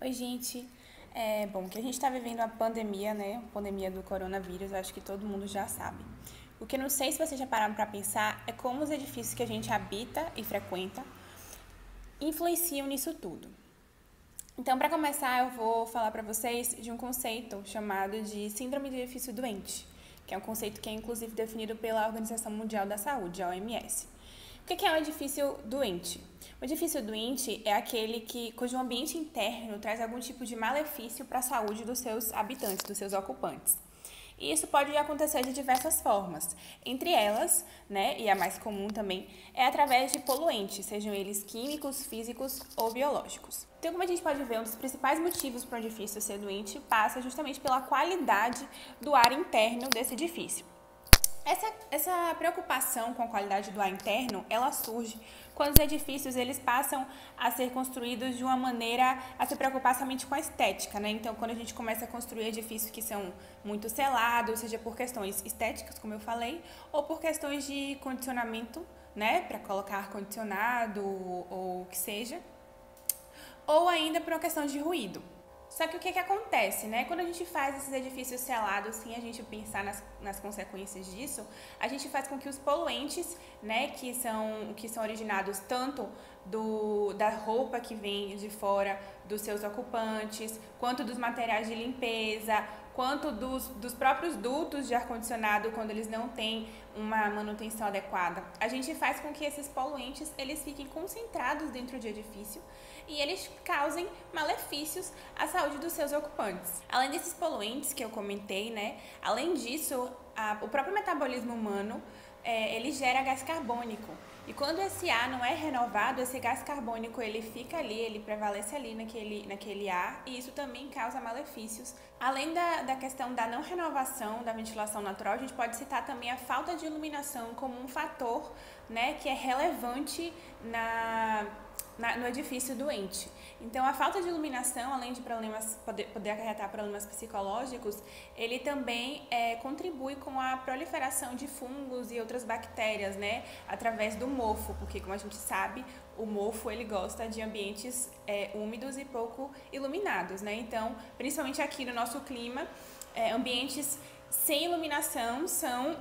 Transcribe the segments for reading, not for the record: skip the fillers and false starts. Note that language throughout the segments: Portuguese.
Oi, gente. Bom, que a gente está vivendo a pandemia, né? A pandemia do coronavírus, eu acho que todo mundo já sabe. O que eu não sei se vocês já pararam para pensar é como os edifícios que a gente habita e frequenta influenciam nisso tudo. Então, para começar, eu vou falar para vocês de um conceito chamado de Síndrome do Edifício Doente, que é um conceito que é inclusive definido pela Organização Mundial da Saúde, a OMS. O que é um edifício doente? O edifício doente é aquele cujo ambiente interno traz algum tipo de malefício para a saúde dos seus habitantes, dos seus ocupantes. E isso pode acontecer de diversas formas. Entre elas, né, e a mais comum também, é através de poluentes, sejam eles químicos, físicos ou biológicos. Então, como a gente pode ver, um dos principais motivos para um edifício ser doente passa justamente pela qualidade do ar interno desse edifício. Essa preocupação com a qualidade do ar interno, ela surge quando os edifícios eles passam a ser construídos de uma maneira a se preocupar somente com a estética, né? Então, quando a gente começa a construir edifícios que são muito selados, seja por questões estéticas, como eu falei, ou por questões de condicionamento, né? Para colocar ar-condicionado ou o que seja, ou ainda por uma questão de ruído. Só que o que acontece, né? Quando a gente faz esses edifícios selados, sem a gente pensar nas consequências disso, a gente faz com que os poluentes, né, que são originados tanto da roupa que vem de fora dos seus ocupantes, quanto dos materiais de limpeza, quanto dos próprios dutos de ar-condicionado, quando eles não têm uma manutenção adequada. A gente faz com que esses poluentes eles fiquem concentrados dentro do edifício e eles causem malefícios à saúde dos seus ocupantes. Além desses poluentes que eu comentei, né? Além disso, o próprio metabolismo humano ele gera gás carbônico. E quando esse ar não é renovado, esse gás carbônico ele fica ali, ele prevalece ali naquele ar e isso também causa malefícios. Além da questão da não renovação da ventilação natural, a gente pode citar também a falta de iluminação como um fator, né, que é relevante no edifício doente. Então, a falta de iluminação, além de poder acarretar problemas psicológicos, ele também contribui com a proliferação de fungos e outras bactérias, né, através do mofo, porque, como a gente sabe, o mofo ele gosta de ambientes úmidos e pouco iluminados, né? Então, principalmente aqui no nosso clima, ambientes sem iluminação são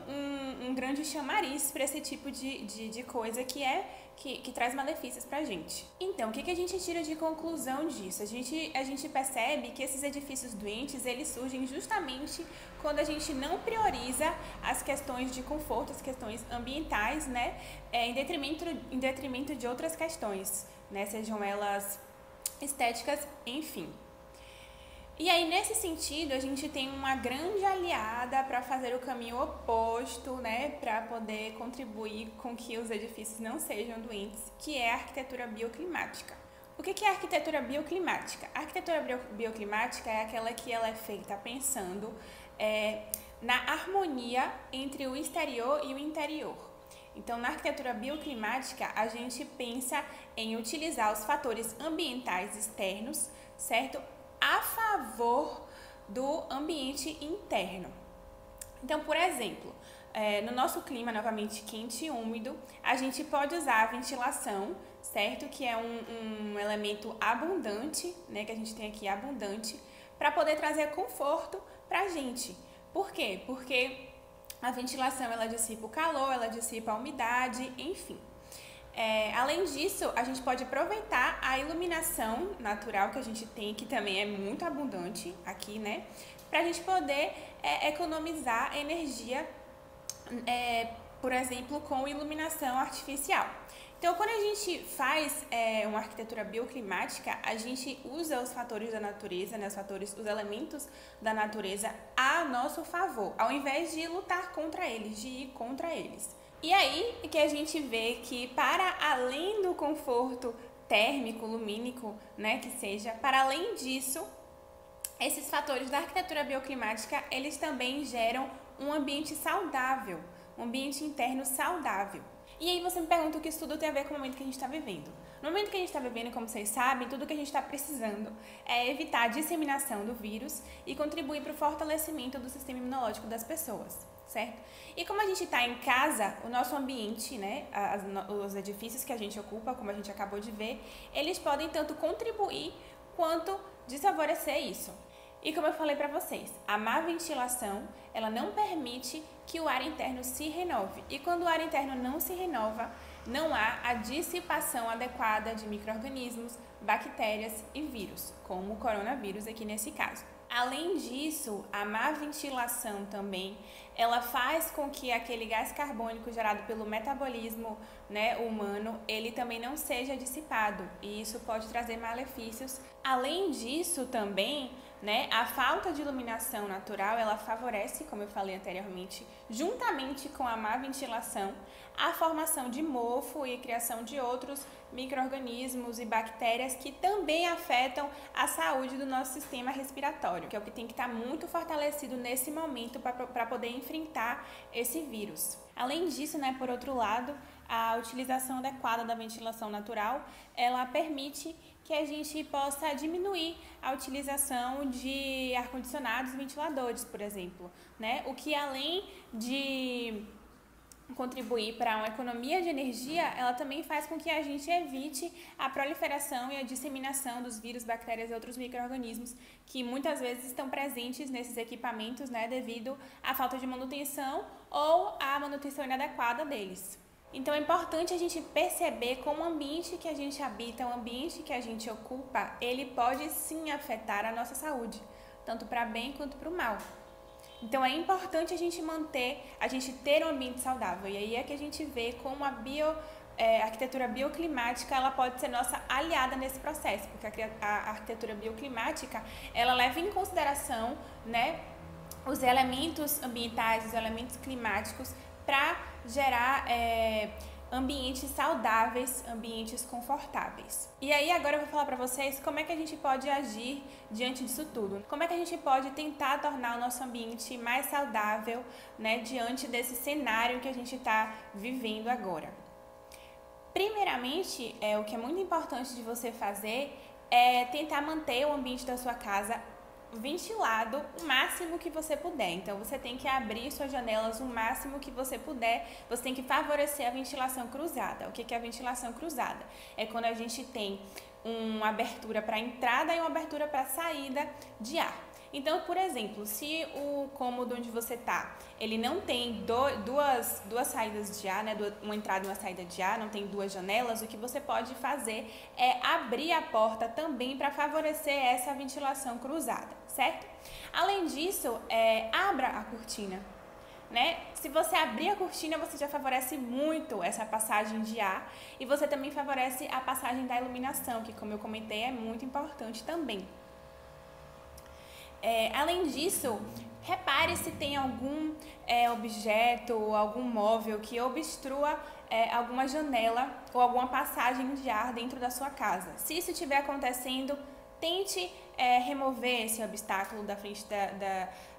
um grande chamariz para esse tipo de coisa que traz malefícios para a gente. Então, o que a gente tira de conclusão disso? A gente percebe que esses edifícios doentes, eles surgem justamente quando a gente não prioriza as questões de conforto, as questões ambientais, né, em detrimento de outras questões, né, sejam elas estéticas, enfim. E aí, nesse sentido, a gente tem uma grande aliada para fazer o caminho oposto, né, para poder contribuir com que os edifícios não sejam doentes, que é a arquitetura bioclimática. O que é a arquitetura bioclimática? A arquitetura bioclimática é aquela que ela é feita pensando na harmonia entre o exterior e o interior. Então, na arquitetura bioclimática, a gente pensa em utilizar os fatores ambientais externos, certo? A favor do ambiente interno. Então, por exemplo, no nosso clima novamente quente e úmido, a gente pode usar a ventilação, certo? Que é um elemento abundante, né? Que a gente tem aqui abundante, para poder trazer conforto para a gente. Por quê? Porque a ventilação ela dissipa o calor, ela dissipa a umidade, enfim. Além disso, a gente pode aproveitar a iluminação natural que a gente tem, que também é muito abundante aqui, né? Para a gente poder economizar energia, por exemplo, com iluminação artificial. Então, quando a gente faz uma arquitetura bioclimática, a gente usa os fatores da natureza, né, os elementos da natureza a nosso favor, ao invés de lutar contra eles, de ir contra eles. E aí que a gente vê que para além do conforto térmico, lumínico, né, que seja, para além disso, esses fatores da arquitetura bioclimática, eles também geram um ambiente saudável, um ambiente interno saudável. E aí você me pergunta o que isso tudo tem a ver com o momento que a gente está vivendo. No momento que a gente está vivendo, como vocês sabem, tudo que a gente está precisando é evitar a disseminação do vírus e contribuir para o fortalecimento do sistema imunológico das pessoas, certo? E como a gente está em casa, o nosso ambiente, né, os edifícios que a gente ocupa, como a gente acabou de ver, eles podem tanto contribuir quanto desfavorecer isso. E como eu falei para vocês, a má ventilação, ela não permite que o ar interno se renove. E quando o ar interno não se renova, não há a dissipação adequada de micro-organismos, bactérias e vírus, como o coronavírus aqui nesse caso. Além disso, a má ventilação também, ela faz com que aquele gás carbônico gerado pelo metabolismo, humano, ele também não seja dissipado, e isso pode trazer malefícios. Além disso também, a falta de iluminação natural, ela favorece, como eu falei anteriormente, juntamente com a má ventilação, a formação de mofo e a criação de outros micro-organismos e bactérias que também afetam a saúde do nosso sistema respiratório, que é o que tem que estar muito fortalecido nesse momento para poder enfrentar esse vírus. Além disso, por outro lado, a utilização adequada da ventilação natural, ela permite que a gente possa diminuir a utilização de ar-condicionados e ventiladores, por exemplo, o que além de contribuir para uma economia de energia, ela também faz com que a gente evite a proliferação e a disseminação dos vírus, bactérias e outros micro-organismos que muitas vezes estão presentes nesses equipamentos, devido à falta de manutenção ou à manutenção inadequada deles. Então é importante a gente perceber como o ambiente que a gente habita, o ambiente que a gente ocupa, ele pode sim afetar a nossa saúde, tanto para bem quanto para o mal. Então é importante a gente ter um ambiente saudável. E aí é que a gente vê como a arquitetura bioclimática, ela pode ser nossa aliada nesse processo, porque a arquitetura bioclimática, ela leva em consideração, os elementos ambientais, os elementos climáticos para gerar ambientes saudáveis, ambientes confortáveis. E aí agora eu vou falar para vocês como é que a gente pode agir diante disso tudo. Como é que a gente pode tentar tornar o nosso ambiente mais saudável, diante desse cenário que a gente está vivendo agora. Primeiramente, o que é muito importante de você fazer é tentar manter o ambiente da sua casa ventilado o máximo que você puder. Então você tem que abrir suas janelas o máximo que você puder. Você tem que favorecer a ventilação cruzada. O que é a ventilação cruzada? É quando a gente tem uma abertura para entrada e uma abertura para saída de ar. Então, por exemplo, se o cômodo onde você está, ele não tem duas saídas de ar, uma entrada e uma saída de ar, não tem duas janelas, o que você pode fazer é abrir a porta também para favorecer essa ventilação cruzada, certo? Além disso, abra a cortina. Se você abrir a cortina, você já favorece muito essa passagem de ar e você também favorece a passagem da iluminação, que, como eu comentei, é muito importante também. Além disso, repare se tem algum objeto ou algum móvel que obstrua alguma janela ou alguma passagem de ar dentro da sua casa. Se isso estiver acontecendo, tente remover esse obstáculo da frente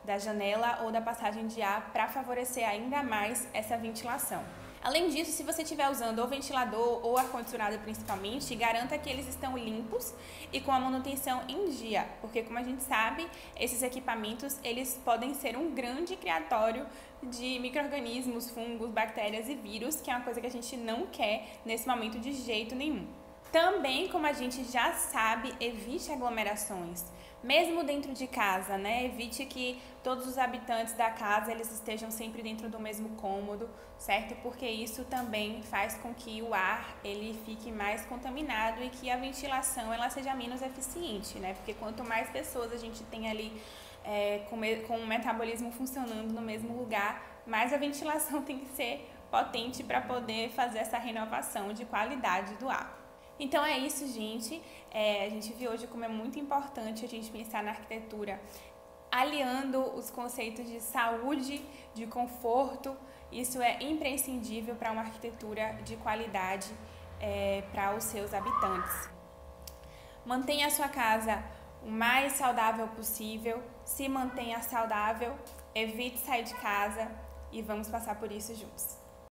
da janela ou da passagem de ar para favorecer ainda mais essa ventilação. Além disso, se você estiver usando ou ventilador ou ar-condicionado principalmente, garanta que eles estão limpos e com a manutenção em dia, porque como a gente sabe, esses equipamentos eles podem ser um grande criatório de micro-organismos, fungos, bactérias e vírus, que é uma coisa que a gente não quer nesse momento de jeito nenhum. Também, como a gente já sabe, evite aglomerações. Mesmo dentro de casa, evite que todos os habitantes da casa eles estejam sempre dentro do mesmo cômodo, certo? Porque isso também faz com que o ar ele fique mais contaminado e que a ventilação ela seja menos eficiente, Porque quanto mais pessoas a gente tem ali com o metabolismo funcionando no mesmo lugar, mais a ventilação tem que ser potente para poder fazer essa renovação de qualidade do ar. Então é isso, gente. A gente viu hoje como é muito importante a gente pensar na arquitetura aliando os conceitos de saúde, de conforto. Isso é imprescindível para uma arquitetura de qualidade para os seus habitantes. Mantenha a sua casa o mais saudável possível, se mantenha saudável, evite sair de casa e vamos passar por isso juntos.